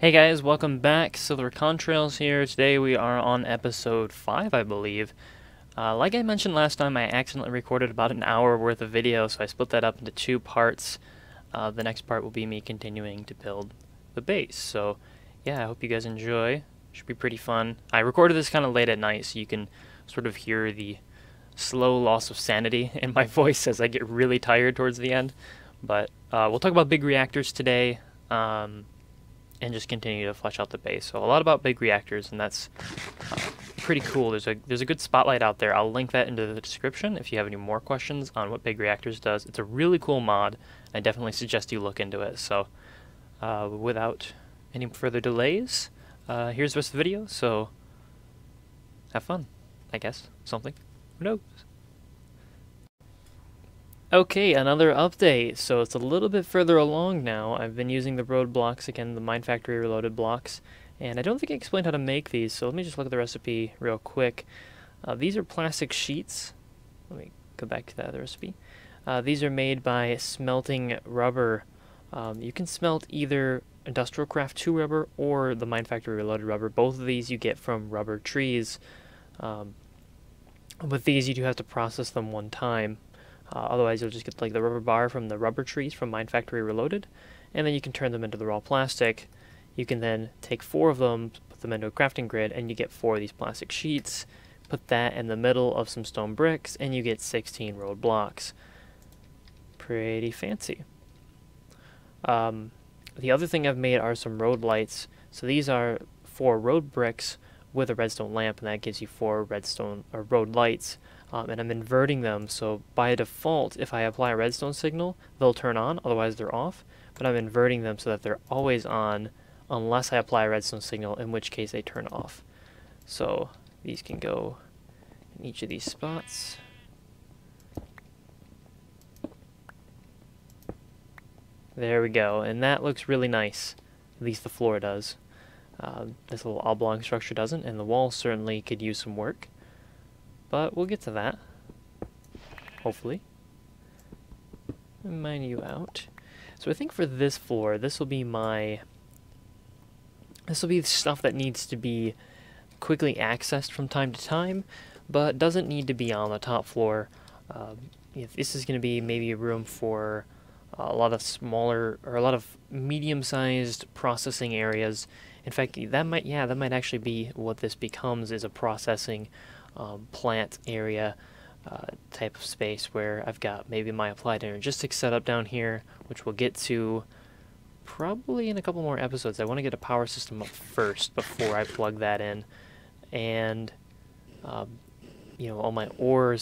Hey guys, welcome back. Silver Contrails here. Today we are on episode 5, I believe. Like I mentioned last time, I accidentally recorded about an hour worth of video, so I split that up into 2 parts. The next part will be me continuing to build the base. So yeah, I hope you guys enjoy. Should be pretty fun. I recorded this kind of late at night, so you can sort of hear the slow loss of sanity in my voice as I get really tired towards the end. But we'll talk about big reactors today. And just continue to flesh out the base. So a lot about big reactors, and that's pretty cool. There's a good spotlight out there. I'll link that into the description if you have any more questions on what big reactors does. It's a really cool mod. I definitely suggest you look into it. So without any further delays, here's the rest of the video. So have fun, I guess. Something. Who knows? Okay, another update. So it's a little bit further along now. I've been using the road blocks, again, the Mine Factory Reloaded blocks, and I don't think I explained how to make these, so let me just look at the recipe real quick. These are plastic sheets. Let me go back to that recipe. These are made by smelting rubber. You can smelt either Industrial Craft 2 rubber or the Mine Factory Reloaded rubber. Both of these you get from rubber trees. With these you do have to process them one time. Otherwise, you'll just get like the rubber bar from the rubber trees from Mine Factory Reloaded, and then you can turn them into the raw plastic. You can then take 4 of them, put them into a crafting grid, and you get 4 of these plastic sheets. Put that in the middle of some stone bricks, and you get 16 road blocks. Pretty fancy. The other thing I've made are some road lights. So these are 4 road bricks with a redstone lamp, and that gives you 4 redstone or road lights. And I'm inverting them, so by default, if I apply a redstone signal, they'll turn on, otherwise they're off. But I'm inverting them so that they're always on, unless I apply a redstone signal, in which case they turn off. So these can go in each of these spots. There we go, and that looks really nice. At least the floor does. This little oblong structure doesn't, and the wall certainly could use some work. But we'll get to that, hopefully. Mine you out. So I think for this floor, this will be the stuff that needs to be quickly accessed from time to time, but doesn't need to be on the top floor. This is going to be maybe a room for a lot of smaller, or a lot of medium-sized processing areas. In fact, that might actually be what this becomes, is a processing plant area type of space, where I've got maybe my applied energistics set up down here, which we'll get to probably in a couple more episodes. I want to get a power system up first before I plug that in, and all my ore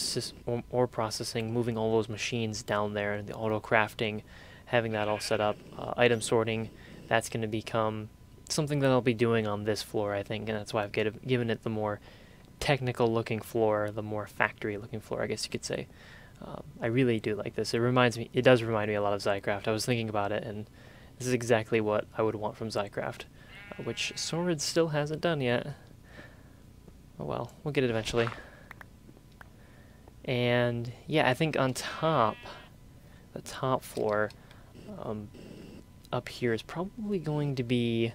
processing, moving all those machines down there, and the auto crafting, having that all set up, item sorting. That's going to become something that I'll be doing on this floor, I think, and that's why I've given it the more technical looking floor, the more factory looking floor, I guess you could say. I really do like this. It does remind me a lot of Zycraft. I was thinking about it, and this is exactly what I would want from Zycraft, which Sword still hasn't done yet. Oh well, we'll get it eventually. And yeah, I think on top, the top floor, up here is probably going to be,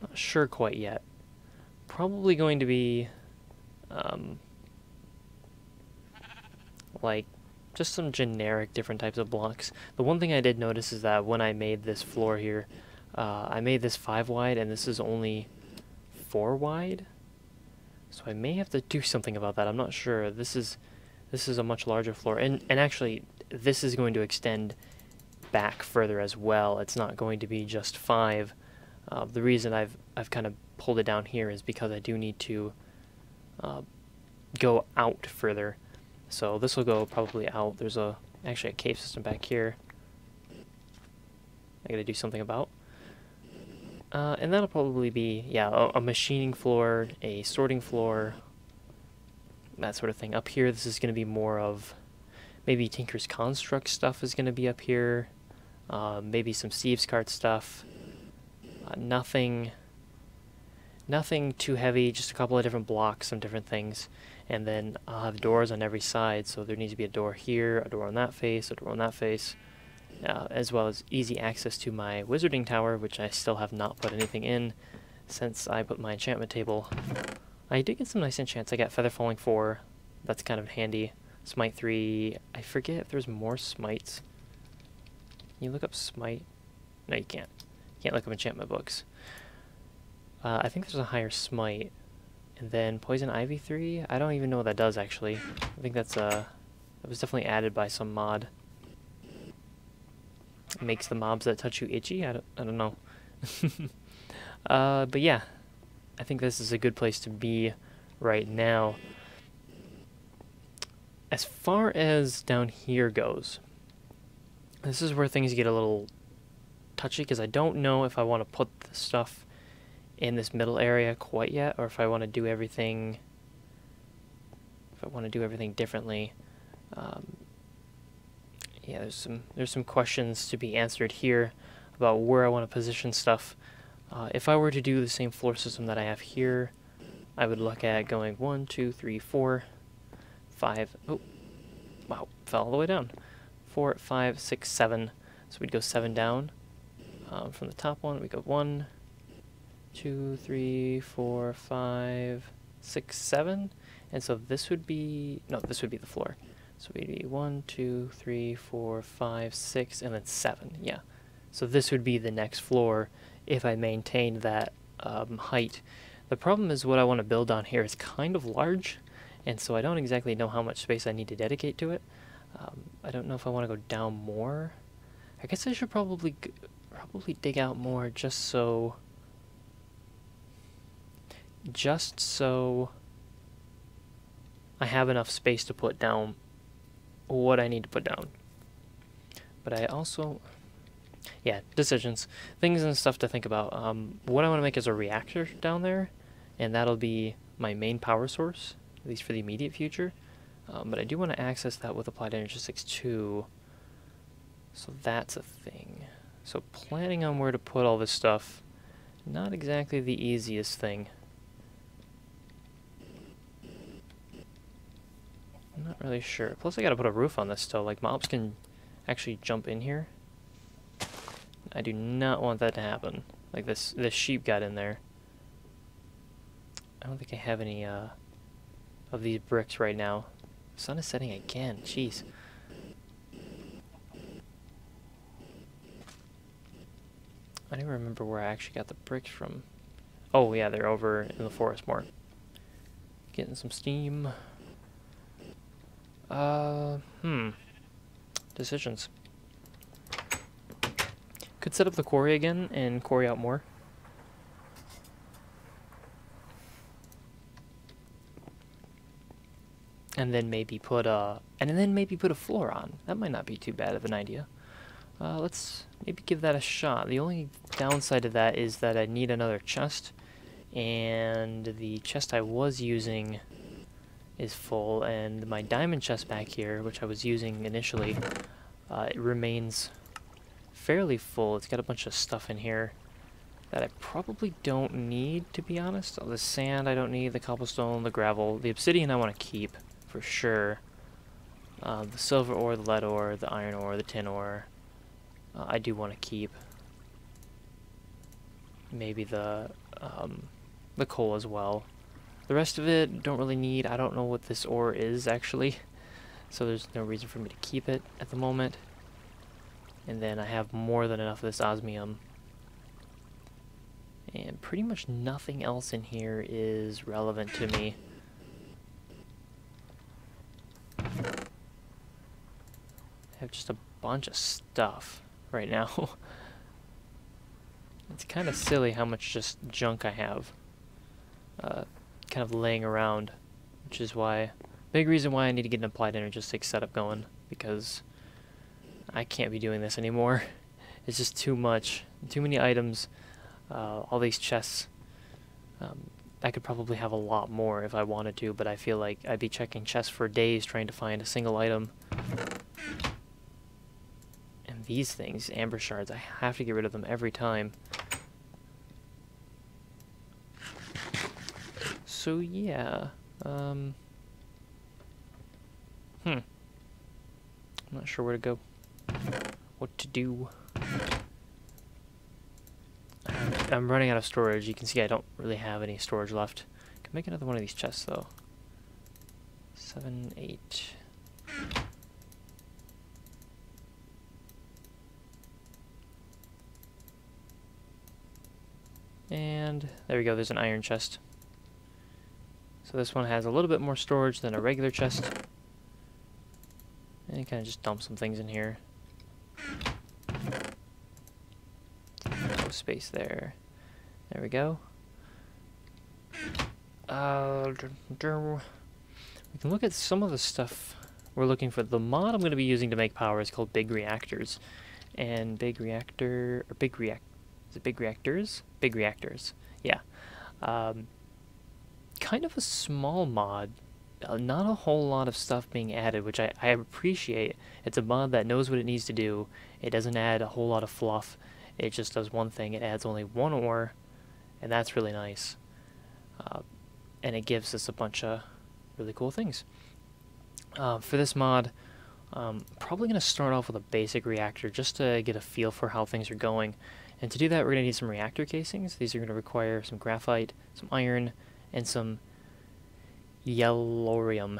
not sure quite yet, probably going to be like just some generic different types of blocks. The one thing I did notice is that when I made this floor here, I made this 5 wide, and this is only 4 wide. So I may have to do something about that. I'm not sure. This is a much larger floor, and actually this is going to extend back further as well. It's not going to be just 5. The reason I've kind of pulled it down here is because I do need to go out further. So this will go probably out. There's actually a cave system back here I gotta do something about. And that'll probably be, yeah, a machining floor, a sorting floor, that sort of thing. Up here, this is going to be more of, maybe Tinker's Construct stuff is going to be up here. Maybe some Steve's Cart stuff. Nothing too heavy, just a couple of different blocks, some different things. And then I'll have doors on every side, so there needs to be a door here, a door on that face, a door on that face. as well as easy access to my wizarding tower, which I still have not put anything in since I put my enchantment table. I did get some nice enchants. I got Feather Falling 4. That's kind of handy. Smite 3. I forget if there's more smites. Can you look up smite? No, you can't. You can't look up enchantment books. I think there's a higher smite. And then Poison Ivy 3. I don't even know what that does, actually. I think that's that was definitely added by some mod. It makes the mobs that touch you itchy? I don't know. But yeah, I think this is a good place to be right now. As far as down here goes, this is where things get a little touchy, because I don't know if I want to put the stuff in this middle area quite yet, or if I want to do everything differently. Yeah, there's some questions to be answered here about where I want to position stuff. If I were to do the same floor system that I have here, I would look at going 1, 2, 3, 4, 5. Oh, wow, fell all the way down. 4, 5, 6, 7. So we'd go 7 down. From the top one, we go 1, 2, 3, 4, 5, 6, 7. And so this would be, no, this would be the floor. So we'd be 1, 2, 3, 4, 5, 6, and then 7. Yeah. So this would be the next floor if I maintained that height. The problem is what I want to build on here is kind of large, and so I don't exactly know how much space I need to dedicate to it. I don't know if I want to go down more. I guess I should probably dig out more just so I have enough space to put down what I need to put down. But I also, yeah, decisions, things and stuff to think about. What I want to make is a reactor down there, and that'll be my main power source, at least for the immediate future. But I do want to access that with applied energy 6 too, so that's a thing. So planning on where to put all this stuff, not exactly the easiest thing. I'm not really sure. Plus I gotta put a roof on this still, like mobs can actually jump in here. I do not want that to happen. Like this sheep got in there. I don't think I have any of these bricks right now. The sun is setting again, jeez. I don't remember where I actually got the bricks from. Oh yeah, they're over in the forest more. Getting some steam. Decisions. Could set up the quarry again and quarry out more. And then maybe put a floor on. That might not be too bad of an idea. Let's maybe give that a shot. The only downside to that is that I need another chest, and the chest I was using is full, and my diamond chest back here, which I was using initially, it remains fairly full. It's got a bunch of stuff in here that I probably don't need, to be honest. The sand I don't need, the cobblestone, the gravel, the obsidian I want to keep for sure. The silver ore, the lead ore, the iron ore, the tin ore, I do want to keep. Maybe the coal as well. The rest of it don't really need. I don't know what this ore is actually, so there's no reason for me to keep it at the moment. And then I have more than enough of this osmium. And pretty much nothing else in here is relevant to me. I have just a bunch of stuff right now. It's kind of silly how much just junk I have kind of laying around, which is why, big reason why I need to get an applied energistic setup going, because I can't be doing this anymore. It's just too much, too many items, all these chests. I could probably have a lot more if I wanted to, but I feel like I'd be checking chests for days trying to find a single item. And these things, amber shards, I have to get rid of them every time. So yeah, I'm not sure where to go. what to do. I'm running out of storage. You can see I don't really have any storage left. Can make another one of these chests though. 7, 8. And there we go, there's an iron chest. So this one has a little bit more storage than a regular chest. And you kind of just dump some things in here. No space there. There we go. We can look at some of the stuff we're looking for. The mod I'm going to be using to make power is called Big Reactors. And Big Reactor, or Big React, is it Big Reactors? Big Reactors, yeah. Kind of a small mod. Not a whole lot of stuff being added, which I appreciate. It's a mod that knows what it needs to do. It doesn't add a whole lot of fluff. It just does one thing. It adds only one ore, and that's really nice. And it gives us a bunch of really cool things. For this mod, probably going to start off with a basic reactor just to get a feel for how things are going. And to do that, we're going to need some reactor casings. These are going to require some graphite, some iron, and some yellorium.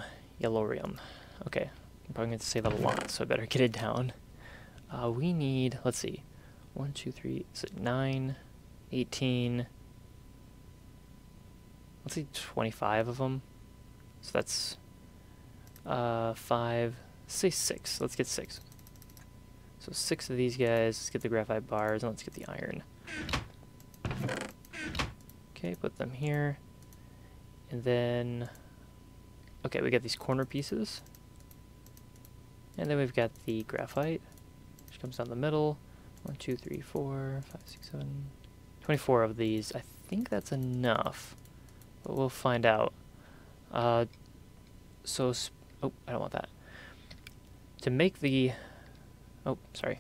Okay, I'm probably going to say that a lot, so I better get it down. We need, let's see, 1, 2, 3, so 9, 18, let's see, 25 of them. So that's 5, say 6. Let's get 6. So 6 of these guys. Let's get the graphite bars, and let's get the iron. Okay, put them here. And then, okay, we got these corner pieces. And then we've got the graphite, which comes down the middle. 1, 2, 3, 4, 5, 6, 7, 24 of these. I think that's enough, but we'll find out. Oh, I don't want that. To make the, oh, sorry.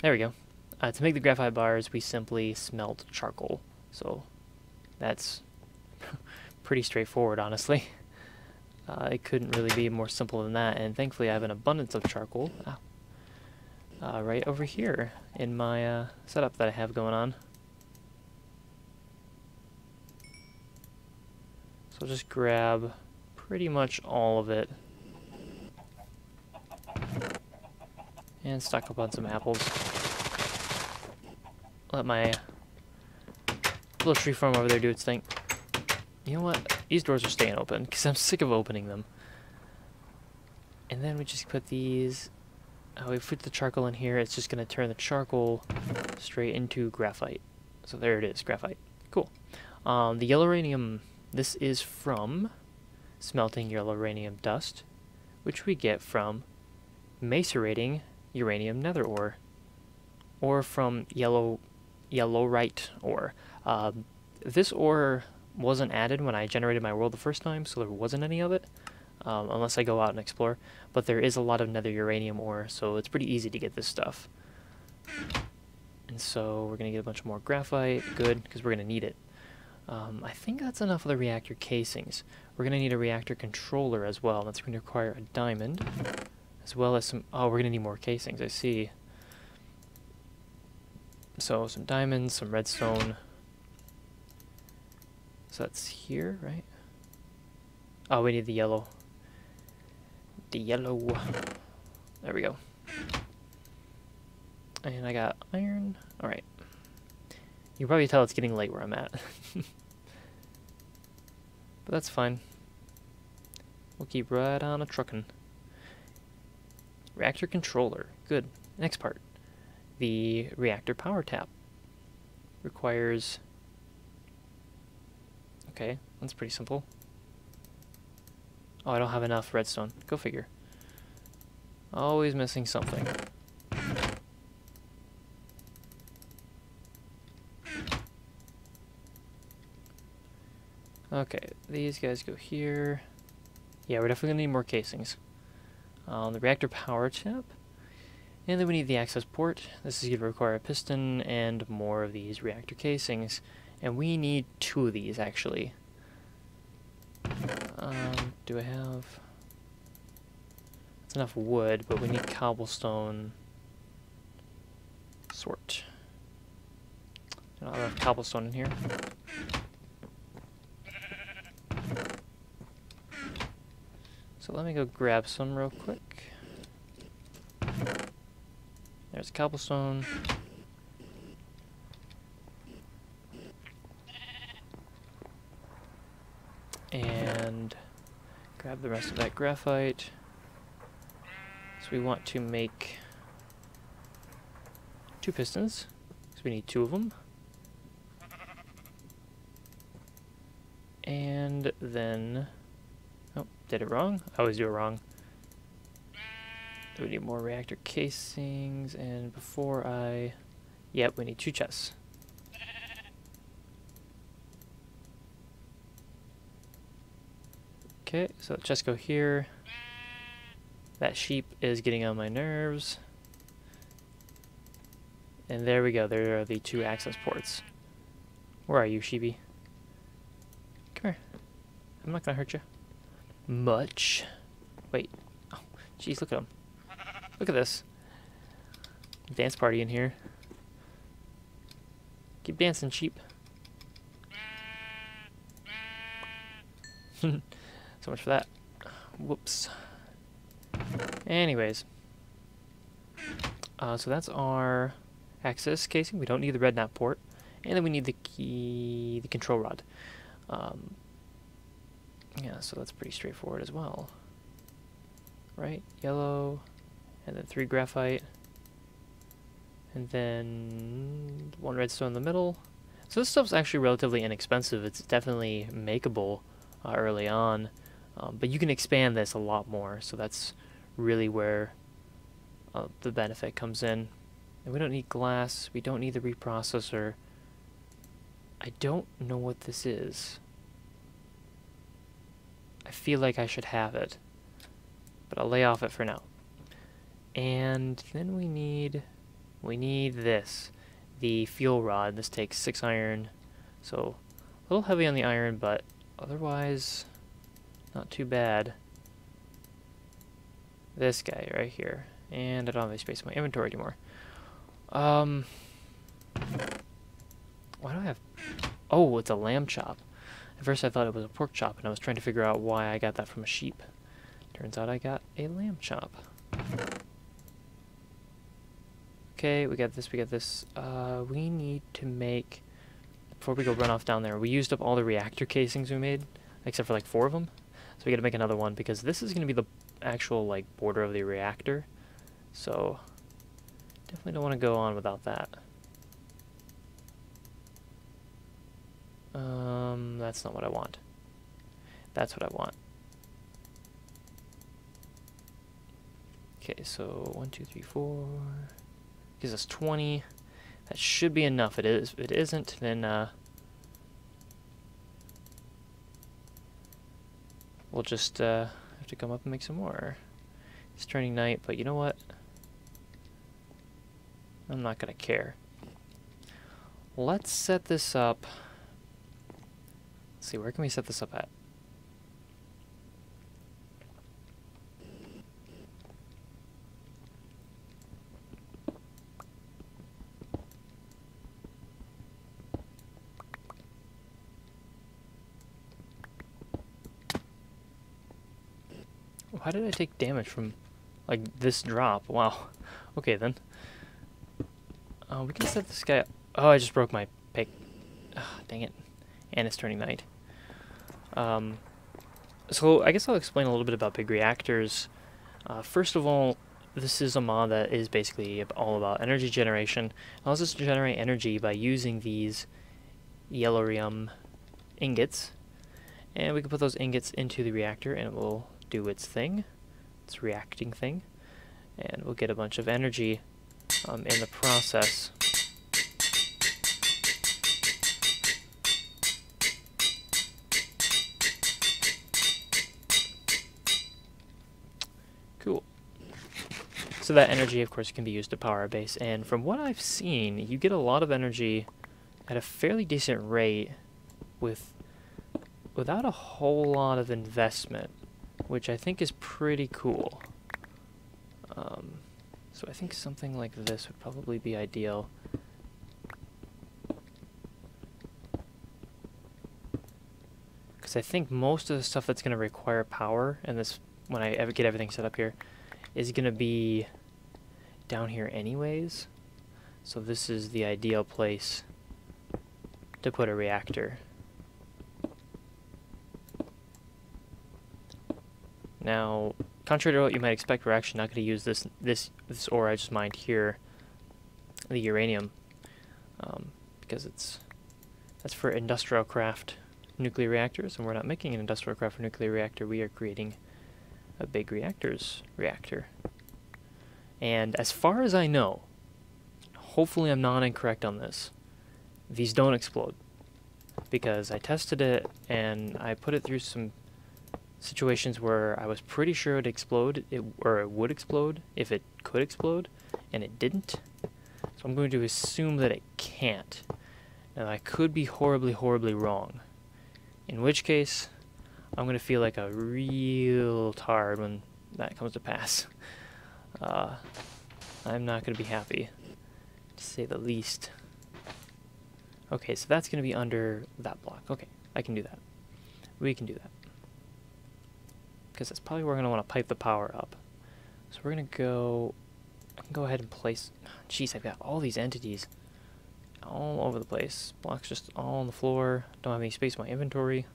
There we go. To make the graphite bars, we simply smelt charcoal. So that's pretty straightforward, honestly. It couldn't really be more simple than that, and thankfully I have an abundance of charcoal right over here in my setup that I have going on. So I'll just grab pretty much all of it and stock up on some apples. Let my little tree farm over there do its thing. You know what? These doors are staying open because I'm sick of opening them. And then we just put these. We put the charcoal in here. It's just going to turn the charcoal straight into graphite. So there it is, graphite. Cool. The yelloranium, this is from smelting yelloranium dust, which we get from macerating uranium nether ore, or from yellorite ore. This ore wasn't added when I generated my world the first time, so there wasn't any of it, unless I go out and explore. But there is a lot of nether uranium ore, so it's pretty easy to get this stuff. And so we're going to get a bunch more graphite, good, because we're going to need it. I think that's enough of the reactor casings. We're going to need a reactor controller as well. That's going to require a diamond, as well as some, oh, we're going to need more casings, I see. So some diamonds, some redstone. So that's here, right? Oh, we need the yellow. The yellow. There we go. And I got iron. Alright. You can probably tell it's getting late where I'm at. But that's fine. We'll keep right on a truckin'. Reactor controller. Good. Next part. The reactor power tap. Requires... Okay, that's pretty simple. Oh, I don't have enough redstone. Go figure. Always missing something. Okay, these guys go here. Yeah, we're definitely going to need more casings. The reactor power tap. And then we need the access port. This is going to require a piston and more of these reactor casings. And we need 2 of these, actually. Do I have... That's enough wood, but we need cobblestone. Sort. I don't have enough cobblestone in here. So let me go grab some real quick. There's cobblestone. And grab the rest of that graphite. So we want to make 2 pistons. So we need 2 of them. And then, oh, did it wrong? I always do it wrong. We need more reactor casings, and before I, yep, we need 2 chests. Okay, so chests go here. That sheep is getting on my nerves. And there we go, there are the 2 access ports. Where are you, sheepy? Come here. I'm not gonna hurt you. Much. Wait. Oh, jeez, look at him. Look at this. Dance party in here. Keep dancing, sheep. So much for that. Whoops. Anyways. So that's our access casing. We don't need the red knot port. And then we need the key, the control rod. Yeah, so that's pretty straightforward as well. Right? Yellow. And then 3 graphite. And then 1 redstone in the middle. So this stuff's actually relatively inexpensive. It's definitely makeable early on. But you can expand this a lot more. So that's really where the benefit comes in. And we don't need glass. We don't need the reprocessor. I don't know what this is. I feel like I should have it. But I'll lay off it for now. And then we need this. The fuel rod. This takes 6 iron. So a little heavy on the iron, but otherwise not too bad. This guy right here. And I don't have any space in my inventory anymore. Why do I have... Oh, it's a lamb chop. At first I thought it was a pork chop, and I was trying to figure out why I got that from a sheep. Turns out I got a lamb chop. Okay, we got this, we got this. We need to make... Before we go run off down there, we used up all the reactor casings we made, except for like 4 of them. So we gotta make another one, because this is gonna be the actual like border of the reactor. So definitely don't want to go on without that. That's not what I want. That's what I want. Okay, so 1, 2, 3, 4 gives us 20. That should be enough. It is. If it isn't, then we'll just have to come up and make some more. It's turning night, but you know what? I'm not gonna care. Let's set this up. Let's see, where can we set this up at? Why did I take damage from, like, this drop? Wow. Okay, then. We can set this guy up. Oh, I just broke my pick. Dang it. And it's turning night. So I guess I'll explain a little bit about Big Reactors. First of all, this is a mod that is basically all about energy generation. It allows us to generate energy by using these yellorium ingots. And we can put those ingots into the reactor and it will do its thing, its reacting thing. And we'll get a bunch of energy in the process. Cool. So that energy, of course, can be used to power our base. And from what I've seen, you get a lot of energy at a fairly decent rate without a whole lot of investment, which I think is pretty cool. So I think something like this would probably be ideal. Because I think most of the stuff that's going to require power, and this, when I ever get everything set up here, is going to be down here anyways. So this is the ideal place to put a reactor. Now, contrary to what you might expect, we're actually not going to use this ore I just mined here, the uranium, because that's for industrial craft nuclear reactors, and we're not making an industrial craft nuclear reactor. We are creating a Big Reactors reactor. And as far as I know, hopefully I'm not incorrect on this, these don't explode, because I tested it and I put it through some situations where I was pretty sure it'd explode, or it would explode if it could explode, and it didn't. So I'm going to assume that it can't. Now I could be horribly, horribly wrong, in which case I'm going to feel like a real tard when that comes to pass. I'm not going to be happy, to say the least. Okay, so that's going to be under that block. Okay, I can do that. We can do that. Because that's probably where we're going to want to pipe the power up. So we're going to go... I can go ahead and place... Jeez, I've got all these entities all over the place. Blocks just all on the floor. Don't have any space in my inventory.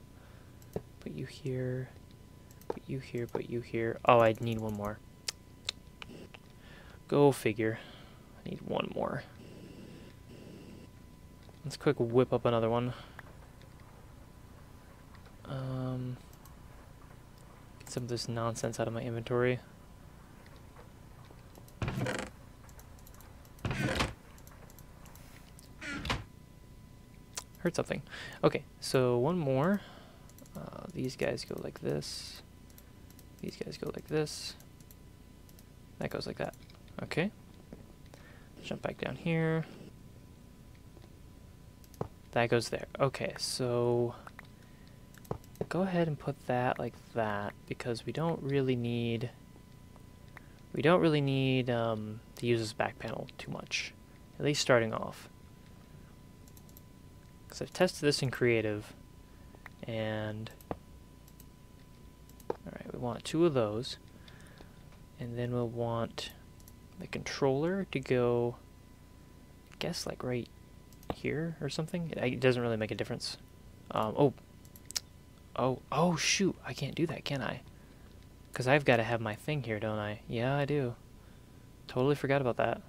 Put you here. Put you here. Put you here. Oh, I need one more. Go figure. I need one more. Let's quick whip up another one. Get some of this nonsense out of my inventory. Heard something. Okay, so one more. These guys go like this. These guys go like this. That goes like that. Okay. Jump back down here. That goes there. Okay, so go ahead and put that like that, because we don't really need to use this back panel too much, at least starting off. Because I've tested this in creative, and alright, we want 2 of those, and then we'll want the controller to go, I guess, like right here or something. It doesn't really make a difference. Oh shoot, I can't do that, can I? Because I've got to have my thing here, don't I? Yeah, I do. Totally forgot about that.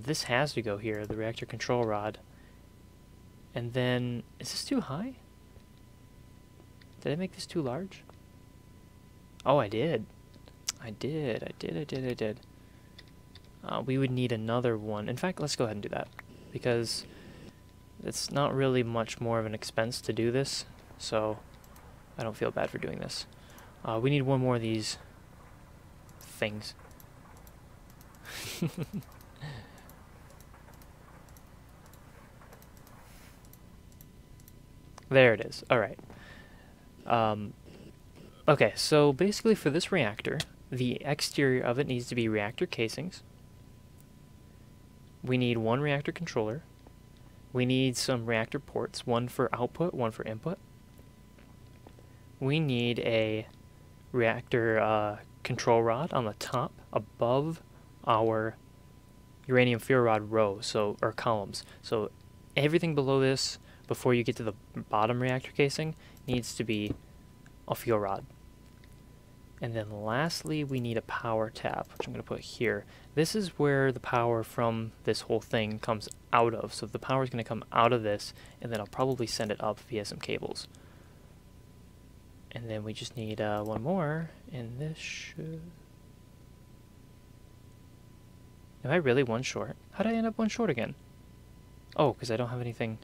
This has to go here, the reactor control rod. And then, is this too high? Did I make this too large? Oh, I did. I did. We would need another one. In fact, let's go ahead and do that, because it's not really much more of an expense to do this, so I don't feel bad for doing this. We need one more of these things. There it is. Alright. Okay, so basically for this reactor, the exterior of it needs to be reactor casings. We need one reactor controller. We need some reactor ports, one for output, one for input. We need a reactor control rod on the top above our uranium fuel rod row, or columns. So everything below this, before you get to the bottom reactor casing, needs to be a fuel rod. And then lastly, we need a power tap, which I'm going to put here. This is where the power from this whole thing comes out of. So the power is going to come out of this, and then I'll probably send it up via some cables. And then we just need one more, and this should... Am I really one short? How did I end up one short again? Oh, because I don't have anything...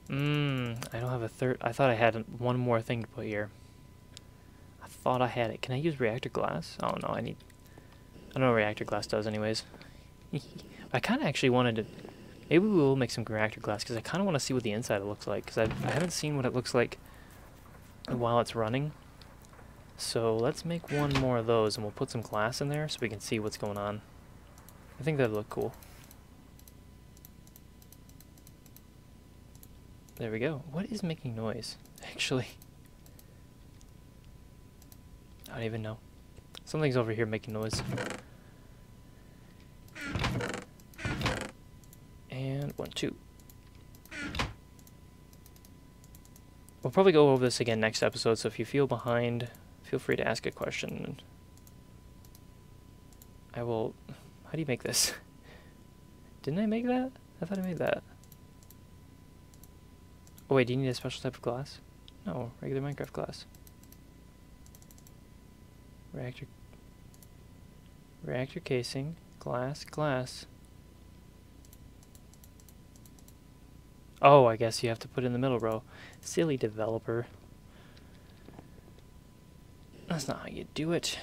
I don't have a third... I thought I had one more thing to put here. I thought I had it. Can I use reactor glass? Oh no, I don't know what reactor glass does anyways. I kind of actually wanted to... Maybe we will make some reactor glass, because I kind of want to see what the inside looks like, because I haven't seen what it looks like while it's running. So let's make one more of those, and we'll put some glass in there so we can see what's going on. I think that'd look cool. There we go. What is making noise, actually? I don't even know. Something's over here making noise. And 1, 2. We'll probably go over this again next episode, so if you feel behind, feel free to ask a question. I will... How do you make this? Didn't I make that? I thought I made that. Oh wait, do you need a special type of glass? No, regular Minecraft glass. Reactor casing, glass. Oh, I guess you have to put it in the middle row. Silly developer. That's not how you do it.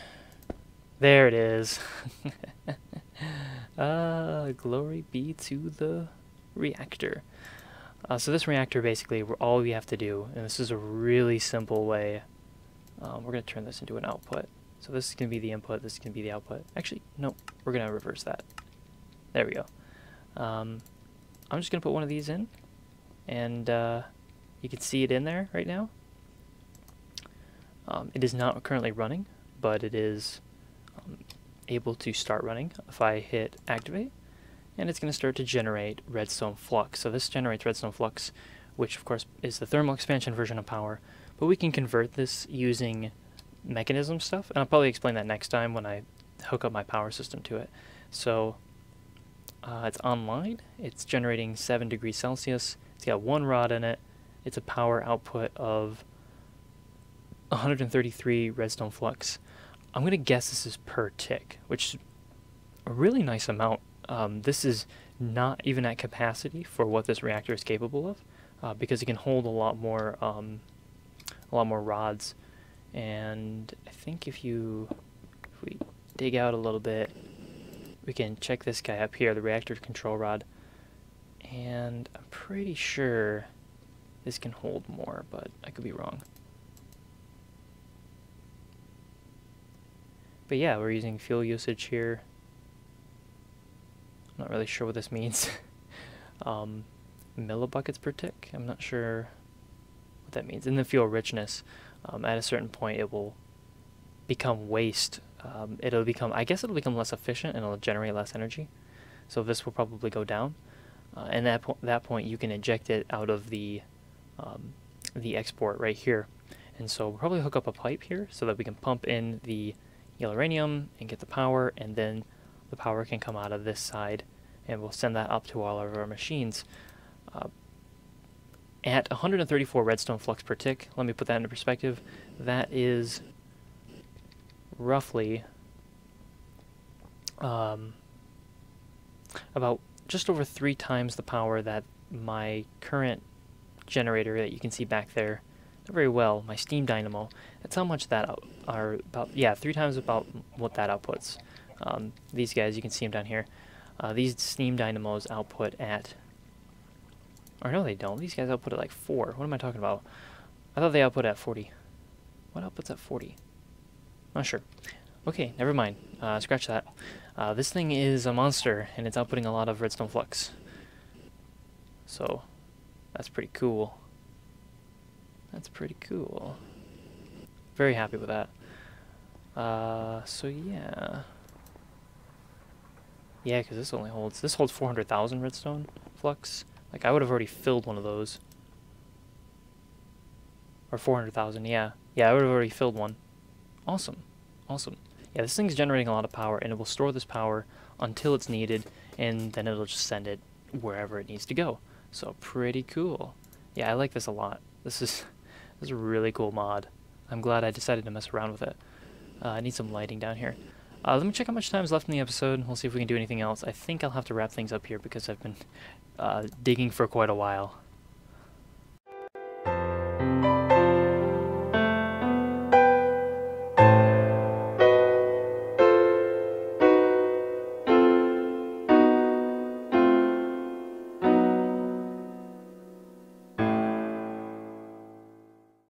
There it is. Glory be to the reactor. So this reactor, basically, all we have to do, and this is a really simple way, we're going to turn this into an output. So this is going to be the input, this is going to be the output. Actually, no, we're going to reverse that. There we go. I'm just going to put one of these in, and you can see it in there right now. It is not currently running, but it is able to start running if I hit activate, and it's going to start to generate redstone flux. So this generates redstone flux, which of course is the thermal expansion version of power, but we can convert this using mechanism stuff, and I'll probably explain that next time when I hook up my power system to it. So it's online, it's generating 7 degrees Celsius, it's got 1 rod in it, it's a power output of 133 redstone flux. I'm going to guess this is per tick, which is a really nice amount. This is not even at capacity for what this reactor is capable of, because it can hold a lot more rods. And I think if we dig out a little bit, we can check this guy up here, the reactor control rod, and I'm pretty sure this can hold more, but I could be wrong. But yeah, we're using fuel usage here. I'm not really sure what this means. Millibuckets per tick? I'm not sure what that means. And the fuel richness, at a certain point it will become waste. I guess it'll become less efficient and it'll generate less energy. So this will probably go down. And at that point you can eject it out of the export right here. And so we'll probably hook up a pipe here so that we can pump in the uranium and get the power, and then the power can come out of this side, and we'll send that up to all of our machines. At 134 redstone flux per tick, let me put that into perspective, that is roughly about just over 3 times the power that my current generator that you can see back there, not very well, my steam dynamo, that's how much that are about, yeah, 3 times about what that outputs. These guys, you can see them down here. These steam dynamos output at, or no they don't, these guys output at like 4. What am I talking about? I thought they output at 40. What outputs at 40? Not sure. Okay, never mind. Scratch that. This thing is a monster, and it's outputting a lot of redstone flux. So, that's pretty cool. That's pretty cool. Very happy with that. So yeah. Yeah, because this holds 400,000 redstone flux. Like, I would have already filled one of those. Or 400,000, yeah. Yeah, I would have already filled one. Awesome. Awesome. Yeah, this thing's generating a lot of power, and it will store this power until it's needed, and then it'll just send it wherever it needs to go. So, pretty cool. Yeah, I like this a lot. This is a really cool mod. I'm glad I decided to mess around with it. I need some lighting down here. Let me check how much time is left in the episode. We'll see if we can do anything else. I think I'll have to wrap things up here because I've been digging for quite a while.